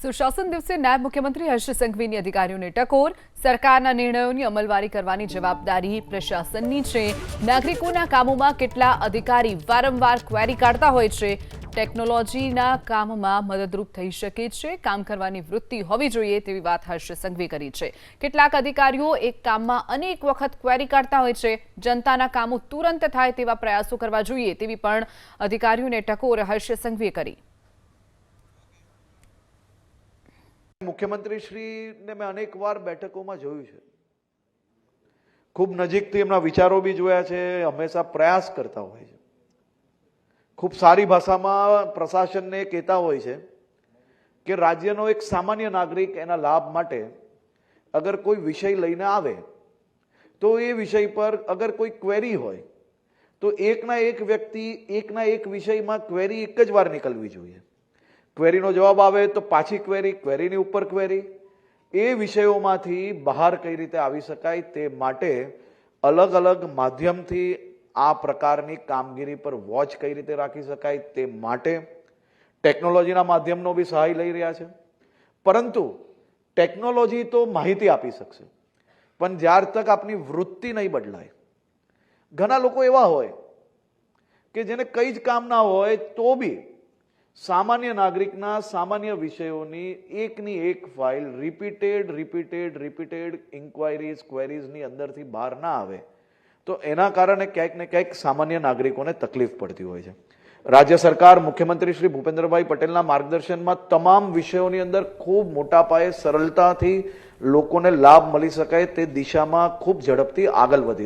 સુશાસન દિવસે નાયબ મુખ્યમંત્રી હર્ષ સંઘવીની અધિકારીઓને ટકોર સરકારના નિર્ણયોની અમલવારી કરવાની જવાબદારી પ્રશાસનની છે। નાગરિકોના કામોમાં કેટલા અધિકારી વારંવાર ક્વેરી કાઢતા હોય છે। ટેકનોલોજીના કામમાં મદદરૂપ થઈ શકે છે, કામ કરવાની વૃત્તિ હોવી જોઈએ તેવી વાત હર્ષ સંઘવી કરી છે। કેટલાક અધિકારીઓ એક કામમાં અનેક વખત ક્વેરી કાઢતા હોય છે। જનતાના કામો તુરંત થાય તેવા પ્રયાસો કરવા જોઈએ તેવી પણ અધિકારીઓને ટકોર હર્ષ સંઘવીએ કરી। मुख्यमंत्री श्री ने मैं अनेक वार बैठकों में जोયું છે, खूब नजीकથી એમના વિચારો બી જોયા છે, હંમેશા પ્રયાસ કરતા હોય છે। ખૂબ સારી ભાષામાં પ્રશાસનને કહેતા હોય છે કે રાજ્યનો એક સામાન્ય નાગરિક એના લાભ માટે અગર કોઈ વિષય લઈને આવે તો એ વિષય પર અગર કોઈ ક્વેરી હોય તો એકના એક વ્યક્તિ એકના એક વિષયમાં ક્વેરી એક જ વાર નીકળવી જોઈએ। ક્વેરીનો જવાબ આવે તો પાછી ક્વેરી, ક્વેરીની ઉપર ક્વેરી, એ વિષયોમાંથી બહાર કઈ રીતે આવી શકાય તે માટે અલગ અલગ માધ્યમથી આ પ્રકારની કામગીરી પર વોચ કઈ રીતે રાખી શકાય તે માટે ટેકનોલોજીના માધ્યમનો બી સહાય લઈ રહ્યા છે। પરંતુ ટેકનોલોજી તો માહિતી આપી શકશે, પણ જ્યાર તક આપની વૃત્તિ નહીં બદલાય, ઘણા લોકો એવા હોય કે જેને કઈ જ કામ ના હોય તો બી સામાન્ય નાગરિકના સામાન્ય વિષયોની એકની એક ફાઇલ રિપીટેડ ઇન્ક્વાયરીઝ ક્વેરીઝની અંદરથી બહાર ના આવે તો એના કારણે ક્યાંક ને ક્યાંક સામાન્ય નાગરિકોને તકલીફ પડતી હોય છે। રાજ્ય સરકાર મુખ્યમંત્રી શ્રી ભૂપેન્દ્રભાઈ પટેલના માર્ગદર્શનમાં તમામ વિષયોની અંદર ખૂબ મોટા પાયે સરળતાથી લોકોને લાભ મળી શકાય તે દિશામાં ખૂબ ઝડપથી આગળ વધી